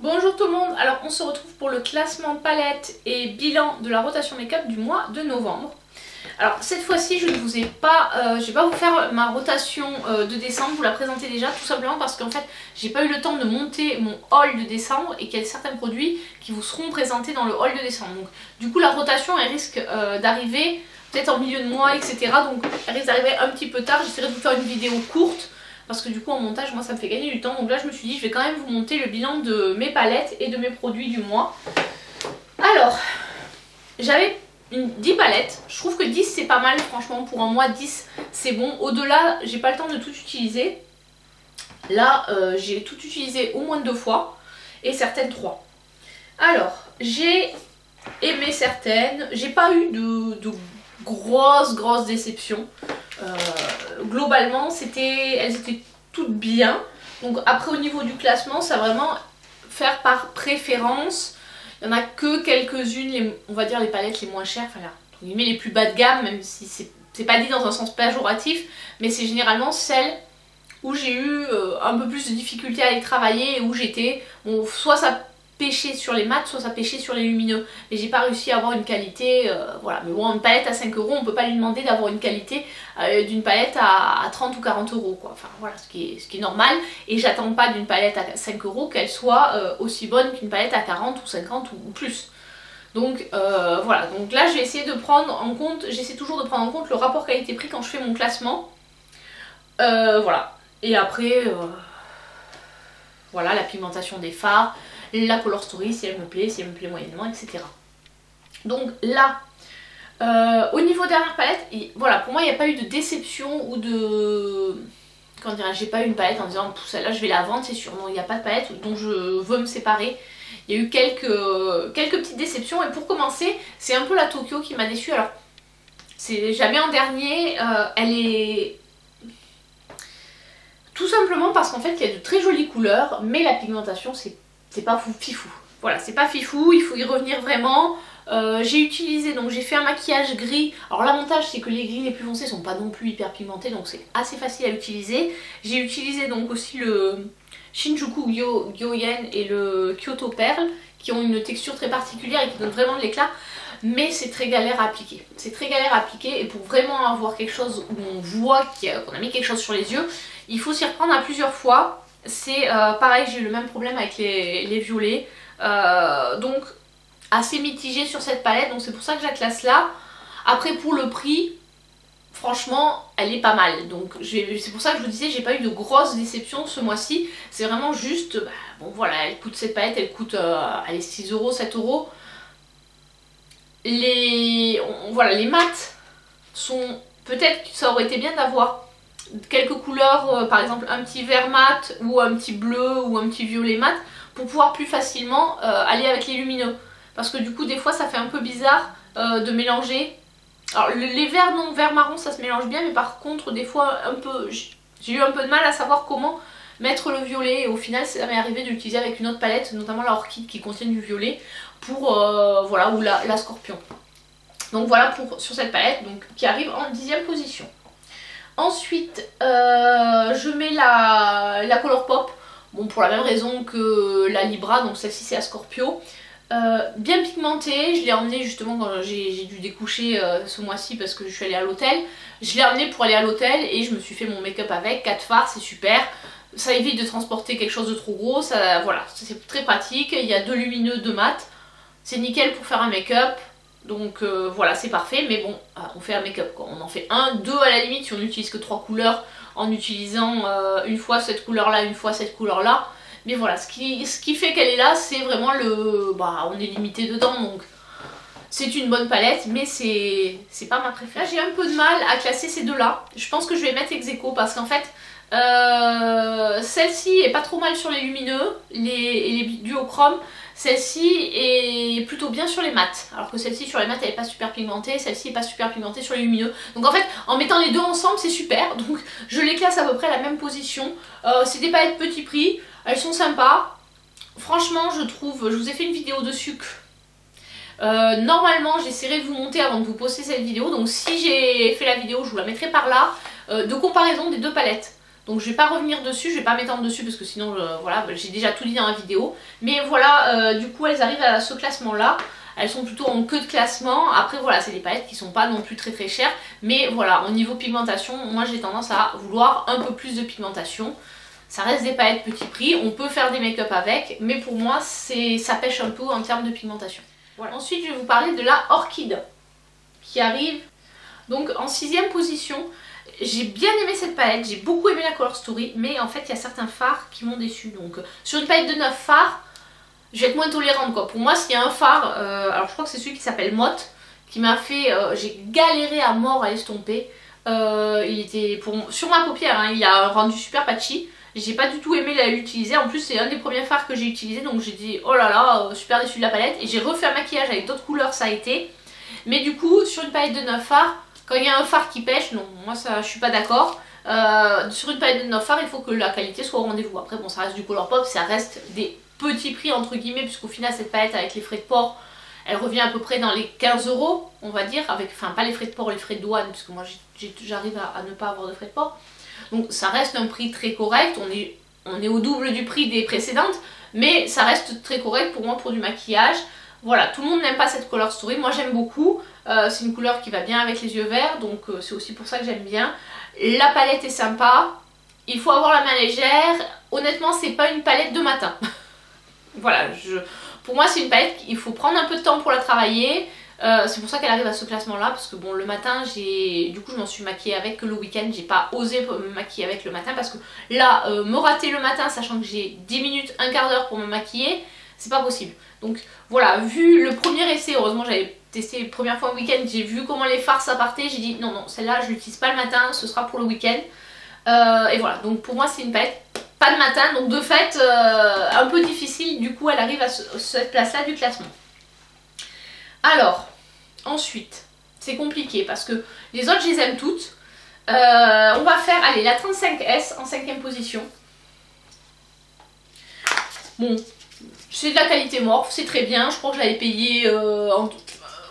Bonjour tout le monde, alors on se retrouve pour le classement palette et bilan de la rotation make-up du mois de novembre. Alors cette fois-ci je ne vous ai pas, je vais pas vous faire ma rotation de décembre, vous la présenter déjà tout simplement parce qu'en fait j'ai pas eu le temps de monter mon haul de décembre et qu'il y a certains produits qui vous seront présentés dans le haul de décembre. Donc du coup la rotation elle risque d'arriver peut-être en milieu de mois, etc. Donc elle risque d'arriver un petit peu tard, j'essaierai de vous faire une vidéo courte. Parce que du coup en montage moi ça me fait gagner du temps. Donc là je me suis dit je vais quand même vous monter le bilan de mes palettes et de mes produits du mois. Alors j'avais 10 palettes. Je trouve que 10 c'est pas mal franchement pour un mois. 10 c'est bon. Au-delà j'ai pas le temps de tout utiliser. Là j'ai tout utilisé au moins 2 fois. Et certaines 3. Alors j'ai aimé certaines. J'ai pas eu de grosses déceptions. Globalement elles étaient toutes bien. Donc après au niveau du classement ça va vraiment faire par préférence. Il n'y en a que quelques-unes, on va dire les palettes les moins chères, enfin là, entre guillemets les plus bas de gamme, même si c'est pas dit dans un sens péjoratif, mais c'est généralement celles où j'ai eu un peu plus de difficulté à les travailler et où j'étais, bon, soit ça pêchait sur les mats, soit ça pêchait sur les lumineux. Et j'ai pas réussi à avoir une qualité, voilà. Mais bon, une palette à 5 €, on peut pas lui demander d'avoir une qualité d'une palette à 30 ou 40 € quoi. Enfin voilà, ce qui est normal. Et j'attends pas d'une palette à 5 € qu'elle soit aussi bonne qu'une palette à 40 ou 50 ou plus. Donc voilà, donc là je vais essayer de prendre en compte, j'essaie toujours de prendre en compte le rapport qualité-prix quand je fais mon classement. Voilà. Et après, voilà, la pigmentation des fards, la color story si elle me plaît moyennement, etc. Donc là, au niveau dernière palette, voilà, pour moi il n'y a pas eu de déception ou de... Comment dire, j'ai pas eu une palette en disant celle-là je vais la vendre, c'est sûr. Non, il n'y a pas de palette dont je veux me séparer. Il y a eu quelques petites déceptions et pour commencer, c'est un peu la Tokyo qui m'a déçue. Alors, j'avais en dernier, elle est... Tout simplement parce qu'en fait il y a de très jolies couleurs, mais la pigmentation c'est pas fifou. Voilà, c'est pas fifou, il faut y revenir vraiment. J'ai utilisé, donc j'ai fait un maquillage gris. Alors l'avantage c'est que les gris les plus foncés sont pas non plus hyper pigmentés, donc c'est assez facile à utiliser. J'ai utilisé donc aussi le Shinjuku Gyoen et le Kyoto Pearl, qui ont une texture très particulière et qui donnent vraiment de l'éclat. Mais c'est très galère à appliquer. C'est très galère à appliquer et pour vraiment avoir quelque chose où on voit qu'on a mis quelque chose sur les yeux, il faut s'y reprendre à plusieurs fois. C'est pareil, j'ai eu le même problème avec les violets. Donc assez mitigé sur cette palette, donc c'est pour ça que je la classe là. Après pour le prix, franchement elle est pas mal. Donc c'est pour ça que je vous disais, j'ai pas eu de grosses déceptions ce mois-ci. C'est vraiment juste, bon voilà, elle coûte cette palette, elle coûte allez, 6 €, 7 €. Voilà, les mats sont, peut-être que ça aurait été bien d'avoir quelques couleurs, par exemple un petit vert mat ou un petit bleu ou un petit violet mat pour pouvoir plus facilement aller avec les lumineux, parce que du coup des fois ça fait un peu bizarre de mélanger. Alors les verts non, vert marron ça se mélange bien, mais par contre des fois un peu, j'ai eu un peu de mal à savoir comment mettre le violet et au final ça m'est arrivé de l'utiliser avec une autre palette, notamment la Orchid qui contient du violet pour voilà, ou la Scorpion. Donc voilà sur cette palette donc, qui arrive en 10e position. Ensuite je mets la Colourpop, bon pour la même raison que la Libra, donc celle-ci c'est la Scorpio. Bien pigmentée, je l'ai emmenée justement quand j'ai dû découcher ce mois-ci parce que je suis allée à l'hôtel. Je l'ai emmenée pour aller à l'hôtel et je me suis fait mon make-up avec, 4 fards, c'est super. Ça évite de transporter quelque chose de trop gros, voilà, c'est très pratique. Il y a 2 lumineux, 2 mat, c'est nickel pour faire un make-up. Donc voilà, c'est parfait, mais bon, on fait un make-up quoi. On en fait 1, 2 à la limite si on n'utilise que 3 couleurs en utilisant une fois cette couleur là, une fois cette couleur là. Mais voilà, ce qui fait qu'elle est là, c'est vraiment on est limité dedans, donc c'est une bonne palette, mais c'est pas ma préférée. Là j'ai un peu de mal à classer ces deux là. Je pense que je vais mettre ex aequo parce qu'en fait celle-ci est pas trop mal sur les lumineux et les duochromes. Celle-ci est plutôt bien sur les mats, alors que celle-ci sur les mats elle est pas super pigmentée, celle-ci est pas super pigmentée sur les lumineux. Donc en fait en mettant les deux ensemble c'est super, donc je les classe à peu près à la même position. C'est des palettes petit prix, elles sont sympas. Franchement je trouve, je vous ai fait une vidéo dessus. Normalement j'essaierai de vous monter avant de vous poster cette vidéo, donc si j'ai fait la vidéo je vous la mettrai par là, de comparaison des deux palettes. Donc je vais pas revenir dessus, je vais pas m'étendre dessus parce que sinon voilà, j'ai déjà tout dit dans la vidéo. Mais voilà, du coup elles arrivent à ce classement là. Elles sont plutôt en queue de classement. Après voilà, c'est des palettes qui sont pas non plus très chères. Mais voilà, au niveau pigmentation, moi j'ai tendance à vouloir un peu plus de pigmentation. Ça reste des palettes petit prix, on peut faire des make-up avec. Mais pour moi, ça pêche un peu en termes de pigmentation. Voilà. Ensuite, je vais vous parler de la Orchid qui arrive donc en 6ème position. J'ai bien aimé cette palette, j'ai beaucoup aimé la Color Story, mais en fait il y a certains fards qui m'ont déçu. Donc sur une palette de 9 fards, je vais être moins tolérante quoi. Pour moi, s'il y a un fard, alors je crois que c'est celui qui s'appelle Motte, qui m'a fait, j'ai galéré à mort à l'estomper. Il était sur ma paupière, hein, il a un rendu super patchy. J'ai pas du tout aimé l'utiliser, en plus c'est un des premiers fards que j'ai utilisé, donc j'ai dit oh là là, super déçu de la palette. Et j'ai refait un maquillage avec d'autres couleurs, ça a été. Mais du coup, sur une palette de 9 fards, quand il y a un fard qui pêche, non, moi ça, je suis pas d'accord. Sur une palette de 9 fards, il faut que la qualité soit au rendez-vous. Après bon, ça reste du Colourpop, ça reste des petits prix entre guillemets, puisqu'au final cette palette avec les frais de port, elle revient à peu près dans les 15 €, on va dire, avec, enfin pas les frais de port, les frais de douane, puisque moi j'arrive à ne pas avoir de frais de port. Donc ça reste un prix très correct, on est au double du prix des précédentes, mais ça reste très correct pour moi pour du maquillage. Voilà, tout le monde n'aime pas cette Color Story, moi j'aime beaucoup, c'est une couleur qui va bien avec les yeux verts, donc c'est aussi pour ça que j'aime bien. La palette est sympa, il faut avoir la main légère, honnêtement c'est pas une palette de matin. Voilà, pour moi c'est une palette, il faut prendre un peu de temps pour la travailler, c'est pour ça qu'elle arrive à ce classement là, parce que bon le matin du coup je m'en suis maquillée avec que le week-end, j'ai pas osé me maquiller avec le matin, parce que là, me rater le matin sachant que j'ai 10 minutes, un quart d'heure pour me maquiller, c'est pas possible. Donc voilà, vu le premier essai, heureusement j'avais testé la première fois le week-end, j'ai vu comment les fards ça partait, j'ai dit non non, celle-là je l'utilise pas le matin, ce sera pour le week-end. Et voilà, donc pour moi c'est une palette pas de matin, donc de fait un peu difficile, du coup elle arrive à cette place là du classement. Alors, ensuite, c'est compliqué parce que les autres je les aime toutes. On va faire, allez, la 35S en 5ème position. Bon, c'est de la qualité morphe, c'est très bien, je crois que je l'avais payé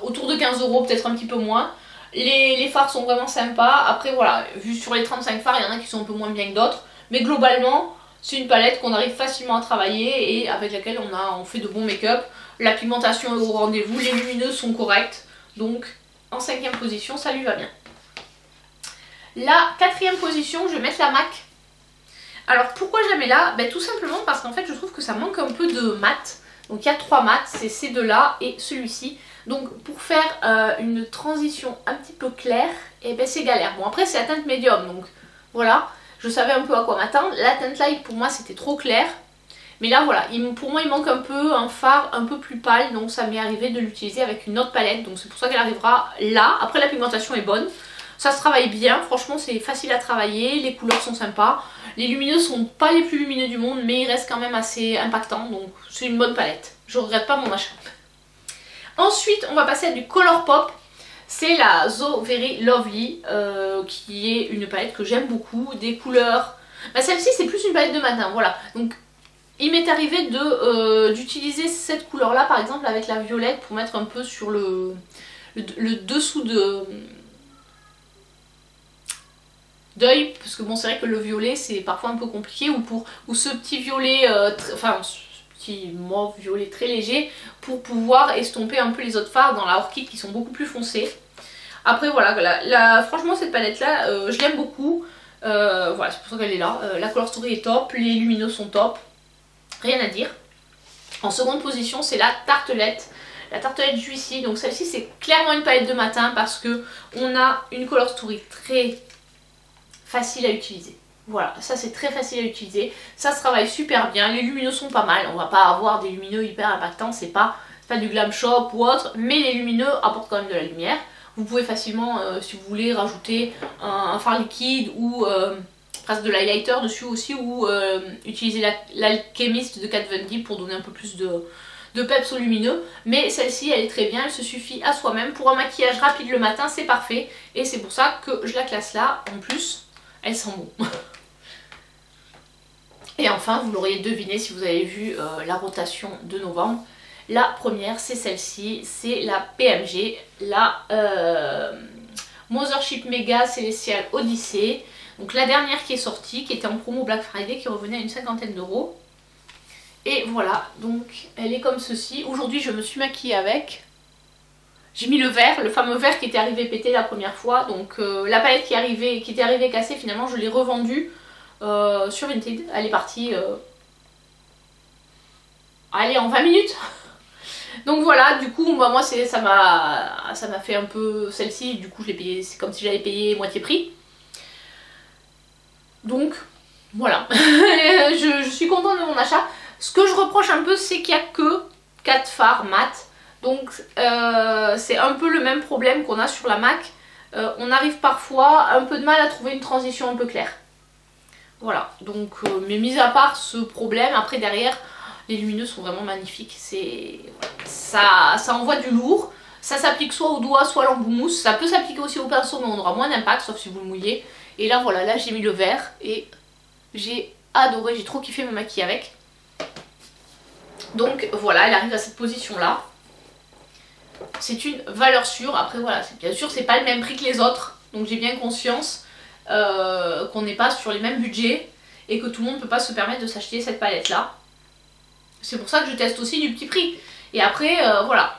autour de 15 €, peut-être un petit peu moins. Les fards sont vraiment sympas, après voilà, vu sur les 35 fards, il y en a qui sont un peu moins bien que d'autres. Mais globalement, c'est une palette qu'on arrive facilement à travailler et avec laquelle on fait de bons make-up. La pigmentation est au rendez-vous, les lumineuses sont correctes, donc en 5ème position, ça lui va bien. La 4ème position, je vais mettre la MAC. Alors pourquoi je la mets là? Ben, tout simplement parce qu'en fait je trouve que ça manque un peu de mat. Donc il y a 3 mats, c'est ces deux-là et celui-ci. Donc pour faire une transition un petit peu claire, et ben c'est galère. Bon après c'est la teinte médium, donc voilà, je savais un peu à quoi m'attendre. La teinte light pour moi c'était trop clair. Mais là voilà, pour moi il manque un peu un fard un peu plus pâle, donc ça m'est arrivé de l'utiliser avec une autre palette. Donc c'est pour ça qu'elle arrivera là. Après la pigmentation est bonne. Ça se travaille bien, franchement c'est facile à travailler, les couleurs sont sympas. Les lumineux sont pas les plus lumineux du monde, mais ils restent quand même assez impactants, donc c'est une bonne palette. Je regrette pas mon achat. Ensuite on va passer à du Colourpop. C'est la So Very Lovely, qui est une palette que j'aime beaucoup, des couleurs... Bah, celle-ci c'est plus une palette de matin, voilà. Donc il m'est arrivé d'utiliser cette couleur là par exemple avec la violette pour mettre un peu sur le dessous d'œil, parce que bon c'est vrai que le violet c'est parfois un peu compliqué, ou ce petit violet, enfin ce petit mauve violet très léger pour pouvoir estomper un peu les autres fards dans la Orchid qui sont beaucoup plus foncés. Après voilà, franchement cette palette là je l'aime beaucoup, voilà c'est pour ça qu'elle est là. La Color Story est top, les lumineux sont top, rien à dire. En seconde position c'est la Tartelette. La Tartelette Juicy, donc celle-ci c'est clairement une palette de matin parce que on a une Color Story très facile à utiliser. Voilà, ça c'est très facile à utiliser, ça se travaille super bien, les lumineux sont pas mal, on va pas avoir des lumineux hyper impactants, c'est pas du Glam Shop ou autre, mais les lumineux apportent quand même de la lumière. Vous pouvez facilement, si vous voulez, rajouter un fard liquide ou presque de l'highlighter dessus aussi, ou utiliser l'Alchemist de Kat Von D pour donner un peu plus de peps au lumineux. Mais celle-ci elle est très bien, elle se suffit à soi-même. Pour un maquillage rapide le matin c'est parfait, et c'est pour ça que je la classe là. En plus elle sent bon. Et enfin vous l'auriez deviné si vous avez vu la rotation de novembre, la première c'est celle-ci, c'est la PMG, la Mothership Mega Celestial Odyssey. Donc la dernière qui est sortie, qui était en promo Black Friday, qui revenait à une 50aine d'euros. Et voilà, donc elle est comme ceci. Aujourd'hui je me suis maquillée avec. J'ai mis le vert, le fameux vert qui était arrivé pété la première fois. Donc la palette qui était arrivée cassée, finalement je l'ai revendue sur Vinted. Elle est partie allez, en 20 minutes. Donc voilà, du coup bah, moi ça m'a fait un peu celle-ci, du coup je l'ai payée, c'est comme si j'avais payé moitié prix. Donc voilà, je suis contente de mon achat. Ce que je reproche un peu, c'est qu'il n'y a que 4 fards mat. Donc c'est un peu le même problème qu'on a sur la MAC. On arrive parfois un peu de mal à trouver une transition un peu claire. Voilà, donc mais mis à part ce problème, après derrière, les lumineux sont vraiment magnifiques. Ça envoie du lourd. Ça s'applique soit au doigt, soit à l'embout mousse. Ça peut s'appliquer aussi au pinceau, mais on aura moins d'impact, sauf si vous le mouillez. Et là voilà, là j'ai mis le vert et j'ai adoré, j'ai trop kiffé me maquiller avec. Donc voilà, elle arrive à cette position là. C'est une valeur sûre. Après voilà, bien sûr c'est pas le même prix que les autres. Donc j'ai bien conscience qu'on n'est pas sur les mêmes budgets et que tout le monde ne peut pas se permettre de s'acheter cette palette là. C'est pour ça que je teste aussi du petit prix. Et après voilà.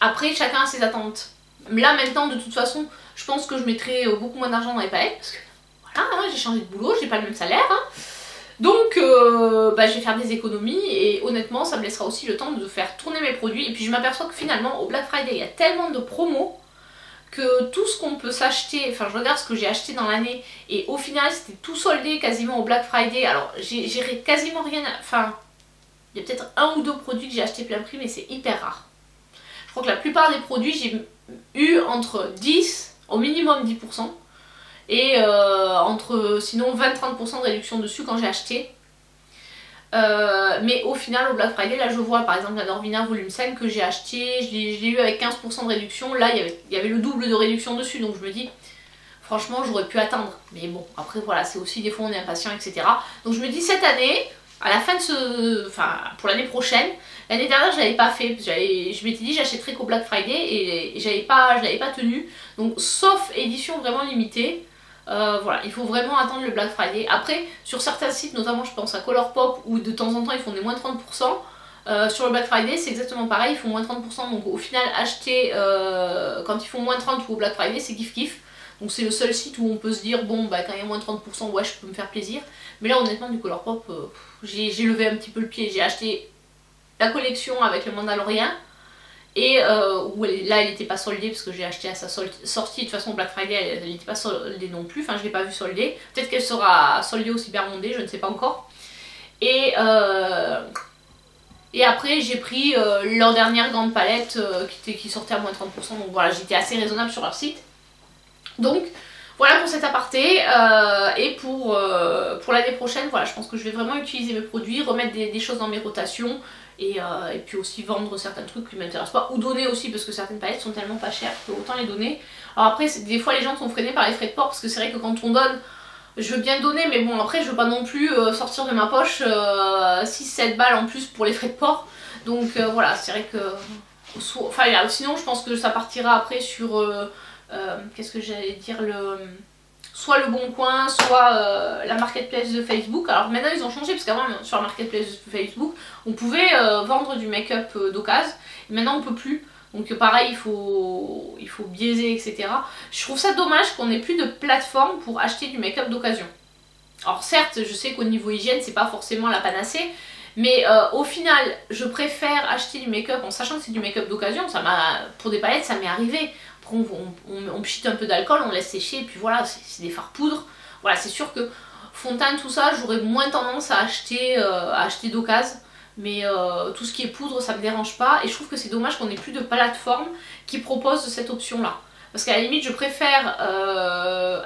Après chacun a ses attentes. Là maintenant de toute façon je pense que je mettrai beaucoup moins d'argent dans les palettes. Parce que voilà, hein, j'ai changé de boulot, j'ai pas le même salaire. Hein. Donc bah, je vais faire des économies et honnêtement ça me laissera aussi le temps de faire tourner mes produits. Et puis je m'aperçois que finalement au Black Friday il y a tellement de promos que tout ce qu'on peut s'acheter, enfin je regarde ce que j'ai acheté dans l'année et au final c'était tout soldé quasiment au Black Friday. Alors j'ai quasiment rien, enfin il y a peut-être un ou deux produits que j'ai acheté plein prix mais c'est hyper rare. Je crois que la plupart des produits j'ai eu entre 10 au minimum 10%. Et entre sinon 20-30% de réduction dessus quand j'ai acheté. Mais au final au Black Friday là je vois par exemple la Norvina volume 5 que j'ai acheté, je l'ai eu avec 15% de réduction. Là il y avait le double de réduction dessus, donc je me dis franchement j'aurais pu attendre. Mais bon après voilà, c'est aussi des fois on est impatient, etc. Donc je me dis cette année, à la fin de enfin pour l'année prochaine, l'année dernière je l'avais pas fait, je m'étais dit j'achèterais qu'au Black Friday et je l'avais pas tenu. Donc sauf édition vraiment limitée. Voilà, il faut vraiment attendre le Black Friday. Après, sur certains sites, notamment je pense à Colourpop, où de temps en temps ils font des moins 30%, sur le Black Friday c'est exactement pareil, ils font moins 30%. Donc au final, acheter quand ils font moins 30 ou au Black Friday, c'est kiff kiff. Donc c'est le seul site où on peut se dire, bon bah quand il y a moins 30%, ouais je peux me faire plaisir. Mais là honnêtement du Colourpop, j'ai levé un petit peu le pied, j'ai acheté la collection avec le Mandalorian. Et là elle n'était pas soldée parce que j'ai acheté à sa sortie. De toute façon Black Friday elle n'était pas soldée non plus, enfin je ne l'ai pas vue soldée. Peut-être qu'elle sera soldée au Cyber Monday, je ne sais pas encore. Et après j'ai pris leur dernière grande palette qui sortait à moins 30%. Donc voilà, j'étais assez raisonnable sur leur site. Donc voilà pour cet aparté. Et pour l'année prochaine, voilà, je pense que je vais vraiment utiliser mes produits, remettre des choses dans mes rotations. Et puis aussi vendre certains trucs qui ne m'intéressent pas, ou donner aussi parce que certaines palettes sont tellement pas chères que autant les donner. Alors après des fois les gens sont freinés par les frais de port parce que c'est vrai que quand on donne, je veux bien donner mais bon après je veux pas non plus sortir de ma poche 6-7 balles en plus pour les frais de port. Donc voilà, c'est vrai que enfin sinon je pense que ça partira après sur qu'est-ce que j'allais dire, soit le Bon Coin, soit la marketplace de Facebook. Alors maintenant ils ont changé parce qu'avant sur la marketplace de Facebook on pouvait vendre du make-up d'occasion. Maintenant on peut plus. Donc pareil il faut biaiser, etc. Je trouve ça dommage qu'on n'ait plus de plateforme pour acheter du make-up d'occasion. Alors certes je sais qu'au niveau hygiène c'est pas forcément la panacée. Mais au final je préfère acheter du make-up en sachant que c'est du make-up d'occasion. Pour des palettes ça m'est arrivé. Après on pchite un peu d'alcool, on laisse sécher et puis voilà, c'est des fards poudre. Voilà, c'est sûr que fond de teint tout ça j'aurais moins tendance à acheter d'occasion. Mais tout ce qui est poudre ça me dérange pas. Et je trouve que c'est dommage qu'on n'ait plus de plateforme qui propose cette option là. Parce qu'à la limite je préfère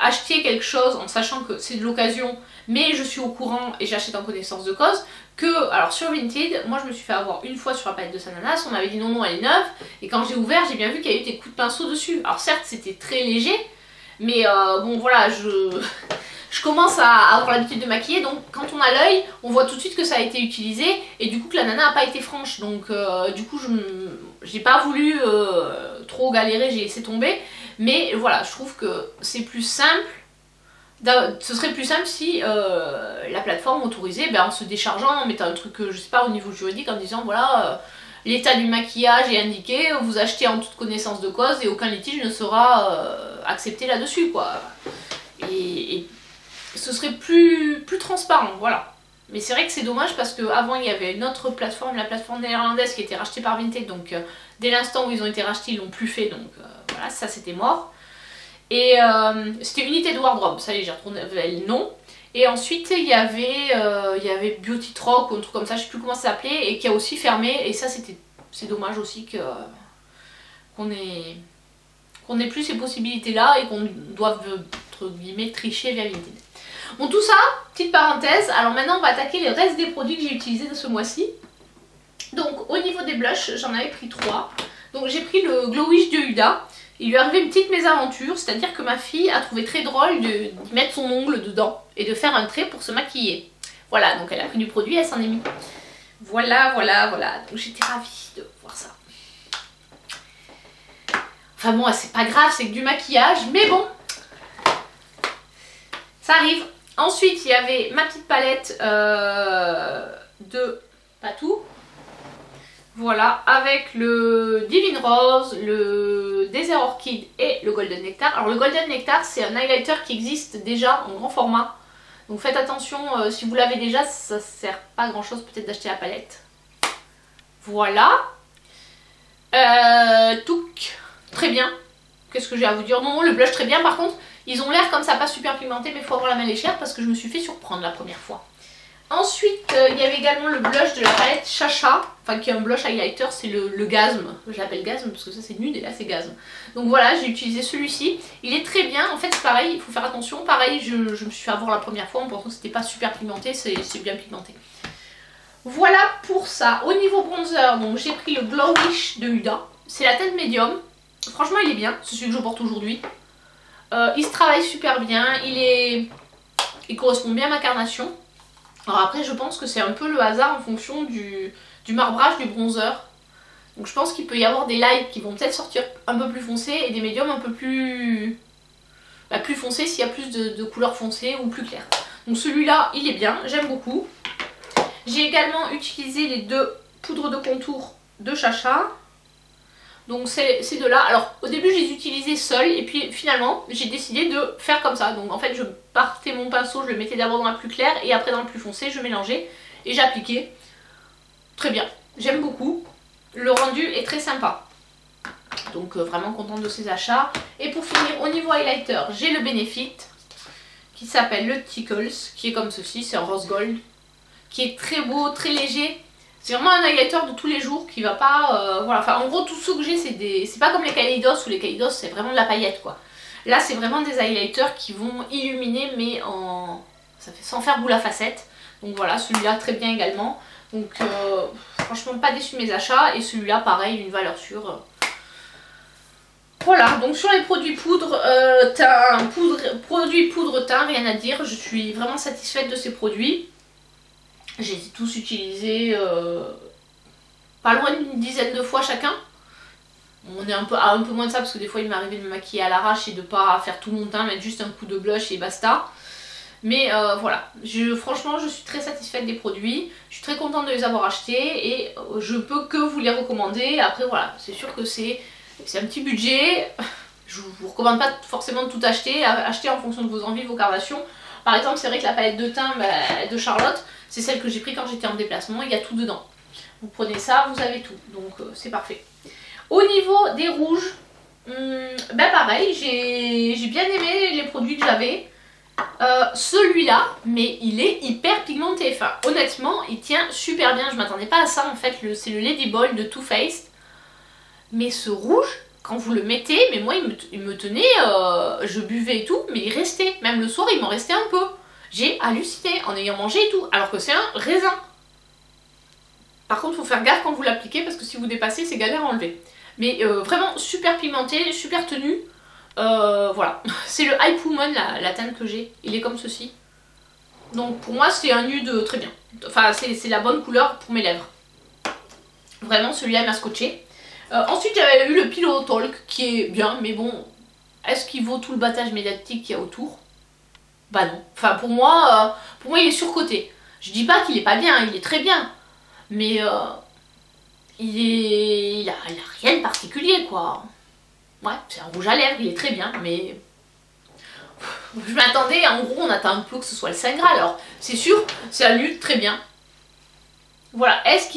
acheter quelque chose en sachant que c'est de l'occasion mais je suis au courant et j'achète en connaissance de cause, que, alors sur Vinted, moi je me suis fait avoir une fois sur la palette de Sananas, on m'avait dit non elle est neuve, et quand j'ai ouvert j'ai bien vu qu'il y a eu des coups de pinceau dessus. Alors certes c'était très léger, mais bon voilà, je commence à avoir l'habitude de maquiller, donc quand on a l'œil, on voit tout de suite que ça a été utilisé, et du coup que la nana n'a pas été franche, donc du coup j'ai pas voulu trop galérer, j'ai laissé tomber, mais voilà, je trouve que c'est plus simple ce serait plus simple si la plateforme autorisait, ben, en se déchargeant, en mettant un truc, je sais pas, au niveau juridique, en disant voilà, l'état du maquillage est indiqué, vous achetez en toute connaissance de cause et aucun litige ne sera accepté là-dessus, quoi. Et ce serait plus transparent, voilà. Mais c'est vrai que c'est dommage parce qu'avant il y avait une autre plateforme, la plateforme néerlandaise qui était rachetée par Vinted, donc dès l'instant où ils ont été rachetés, ils l'ont plus fait, donc voilà, ça c'était mort. Et c'était Unité de Wardrobe, ça y est, j'ai retrouvé le nom. Et ensuite il y avait Beauty Troc ou un truc comme ça, je sais plus comment ça s'appelait, et qui a aussi fermé, et ça c'est dommage aussi qu'on ait plus ces possibilités là et qu'on doive entre guillemets tricher via Vinted. Bon, tout ça, petite parenthèse. Alors maintenant on va attaquer les restes des produits que j'ai utilisés de ce mois-ci. Donc au niveau des blushs, j'en avais pris 3. Donc j'ai pris le Glowish de Huda. Il lui est arrivé une petite mésaventure, c'est-à-dire que ma fille a trouvé très drôle de mettre son ongle dedans et de faire un trait pour se maquiller. Voilà, donc elle a pris du produit, elle s'en est mis. Voilà. Donc j'étais ravie de voir ça. Enfin bon, c'est pas grave, c'est que du maquillage, mais bon, ça arrive. Ensuite, il y avait ma petite palette de Patou. Voilà, avec le Divine Rose, le Desert Orchid et le Golden Nectar. Alors le Golden Nectar, c'est un highlighter qui existe déjà en grand format. Donc faites attention, si vous l'avez déjà, ça sert pas à grand chose peut-être d'acheter la palette. Voilà. Touc, très bien. Qu'est-ce que j'ai à vous dire? Non, le blush très bien. Par contre, ils ont l'air comme ça, pas super pigmenté, mais il faut avoir la main légère parce que je me suis fait surprendre la première fois. Ensuite, il y avait également le blush de la palette Chacha, enfin qui est un blush highlighter, c'est le Gasm. Je l'appelle Gasm parce que ça c'est nude et là c'est Gasm. Donc voilà, j'ai utilisé celui-ci. Il est très bien, en fait c'est pareil, il faut faire attention. Pareil, je me suis fait avoir la première fois en pensant que c'était pas super pigmenté, c'est bien pigmenté. Voilà pour ça. Au niveau bronzer, donc j'ai pris le Glowish de Huda. C'est la teinte médium. Franchement il est bien, c'est celui que je porte aujourd'hui. Il se travaille super bien, il correspond bien à ma carnation. Alors après je pense que c'est un peu le hasard en fonction du marbrage du bronzer. Donc je pense qu'il peut y avoir des lights qui vont peut-être sortir un peu plus foncés et des médiums un peu plus foncés s'il y a plus de couleurs foncées ou plus claires. Donc celui-là il est bien, j'aime beaucoup. J'ai également utilisé les deux poudres de contour de Chacha. Donc ces deux-là, alors au début je les utilisais seules et puis finalement j'ai décidé de faire comme ça. Donc en fait je partais mon pinceau, je le mettais d'abord dans la plus claire et après dans la plus foncée, je mélangeais et j'appliquais. Très bien, j'aime beaucoup. Le rendu est très sympa. Donc vraiment contente de ces achats. Et pour finir, au niveau highlighter, j'ai le Benefit qui s'appelle le Tickles, qui est comme ceci, c'est en rose gold, qui est très beau, très léger. C'est vraiment un highlighter de tous les jours qui va pas... voilà, enfin en gros tous ceux que j'ai c'est pas comme les Kaleidos où les Kaleidos c'est vraiment de la paillette quoi. Là c'est vraiment des highlighters qui vont illuminer mais ça fait sans faire boule à facettes. Donc voilà, celui-là très bien également. Donc franchement pas déçu de mes achats et celui-là pareil, une valeur sûre. Voilà, donc sur les produits poudre, produits poudre teint, rien à dire. Je suis vraiment satisfaite de ces produits. J'ai tous utilisés pas loin d'une dizaine de fois chacun. On est à un peu moins de ça parce que des fois il m'est arrivé de me maquiller à l'arrache et de pas faire tout mon teint, mettre juste un coup de blush et basta. Mais voilà, franchement je suis très satisfaite des produits. Je suis très contente de les avoir achetés et je peux que vous les recommander. Après voilà, c'est sûr que c'est un petit budget. Je vous recommande pas forcément de tout acheter. Acheter en fonction de vos envies, vos carnations. Par exemple, c'est vrai que la palette de teint de Charlotte, c'est celle que j'ai pris quand j'étais en déplacement, il y a tout dedans. Vous prenez ça, vous avez tout, donc c'est parfait. Au niveau des rouges, pareil, j'ai bien aimé les produits que j'avais. Celui-là, mais il est hyper pigmenté, enfin honnêtement, il tient super bien, je m'attendais pas à ça en fait, c'est le Lady Ball de Too Faced. Mais ce rouge, quand vous le mettez, mais moi il me tenait, je buvais et tout, mais il restait, même le soir il m'en restait un peu. J'ai halluciné en ayant mangé et tout, alors que c'est un raisin. Par contre, il faut faire gaffe quand vous l'appliquez parce que si vous dépassez, c'est galère à enlever. Mais vraiment super pigmenté, super tenu. Voilà, c'est le Hype Woman, la teinte que j'ai. Il est comme ceci. Donc pour moi, c'est un nude très bien. Enfin, c'est la bonne couleur pour mes lèvres. Vraiment, celui-là m'a scotché. Ensuite, j'avais eu le Pillow Talk qui est bien, mais bon, est-ce qu'il vaut tout le battage médiatique qu'il y a autour? Bah non. Enfin pour moi il est surcoté. Je dis pas qu'il est pas bien, il est très bien. Mais il a rien de particulier quoi. Ouais, c'est un rouge à lèvres, il est très bien, mais je m'attendais, en gros on attend un peu que ce soit le Saint Graal. Alors c'est sûr, c'est un nude, très bien. Voilà, est-ce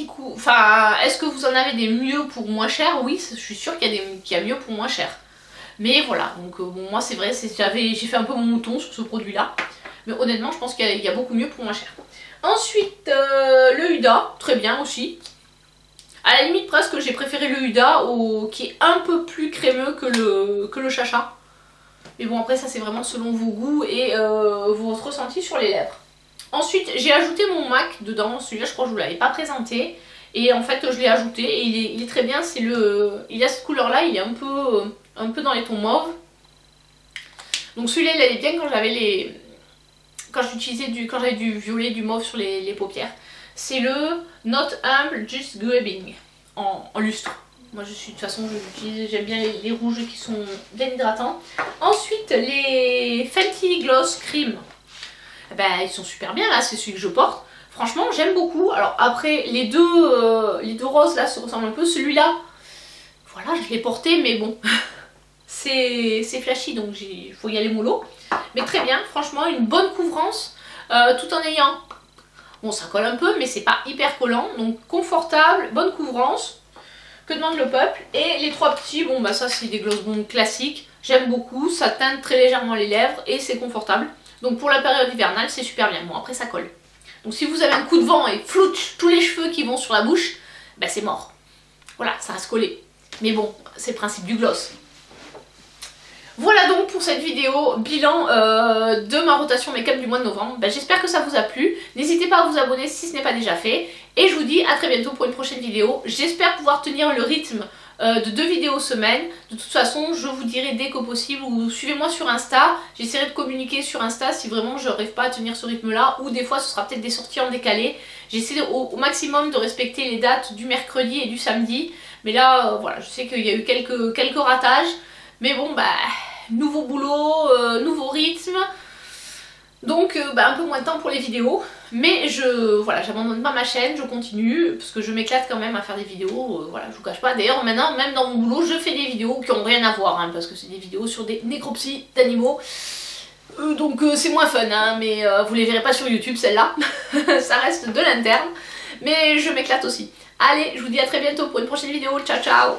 que vous en avez des mieux pour moins cher? Oui, je suis sûre qu'il y a mieux pour moins cher. Mais voilà, donc bon, moi c'est vrai, j'ai fait un peu mon mouton sur ce produit-là. Mais honnêtement, je pense qu'il y a beaucoup mieux pour moins cher. Ensuite, le Huda, très bien aussi. À la limite, presque, j'ai préféré le Huda qui est un peu plus crémeux que le Chacha. Mais bon, après, ça c'est vraiment selon vos goûts et votre ressenti sur les lèvres. Ensuite, j'ai ajouté mon MAC dedans. Celui-là, je crois que je ne vous l'avais pas présenté. Et en fait, je l'ai ajouté et il est très bien. Il a cette couleur-là, il est un peu dans les tons mauves. Donc celui-là, il allait bien quand j'avais du violet, du mauve sur les paupières. C'est le Not Humble Just Grabbing en lustre. Moi de toute façon j'aime bien les rouges qui sont bien hydratants. Ensuite les Fenty Gloss Cream. Ben, ils sont super bien là, c'est celui que je porte. Franchement j'aime beaucoup. Alors après les deux roses là se ressemblent un peu. Celui-là, voilà, je l'ai porté mais bon c'est flashy donc il faut y aller mollo. Mais très bien, franchement une bonne couvrance tout en ayant... Bon ça colle un peu mais c'est pas hyper collant. Donc confortable, bonne couvrance. Que demande le peuple. Et les trois petits, bon bah ça c'est des gloss bombs classiques. J'aime beaucoup, ça teinte très légèrement les lèvres et c'est confortable. Donc pour la période hivernale c'est super bien. Bon après ça colle. Donc si vous avez un coup de vent et flouch tous les cheveux qui vont sur la bouche, bah c'est mort. Voilà, ça reste collé. Mais bon, c'est le principe du gloss. Voilà donc pour cette vidéo bilan de ma rotation make-up du mois de novembre. Ben, j'espère que ça vous a plu. N'hésitez pas à vous abonner si ce n'est pas déjà fait. Et je vous dis à très bientôt pour une prochaine vidéo. J'espère pouvoir tenir le rythme de 2 vidéos semaine. De toute façon, je vous dirai dès que possible ou suivez-moi sur Insta. J'essaierai de communiquer sur Insta si vraiment je n'arrive pas à tenir ce rythme-là. Ou des fois, ce sera peut-être des sorties en décalé. J'essaie au maximum de respecter les dates du mercredi et du samedi. Mais là, voilà, je sais qu'il y a eu quelques ratages. Mais bon, bah... nouveau boulot, nouveau rythme, donc un peu moins de temps pour les vidéos, mais voilà, j'abandonne pas ma chaîne, je continue, parce que je m'éclate quand même à faire des vidéos, voilà, je vous cache pas. D'ailleurs maintenant, même dans mon boulot, je fais des vidéos qui ont rien à voir, hein, parce que c'est des vidéos sur des nécropsies d'animaux, donc c'est moins fun, hein, mais vous les verrez pas sur YouTube celle-là, ça reste de l'interne, mais je m'éclate aussi. Allez, je vous dis à très bientôt pour une prochaine vidéo, ciao ciao.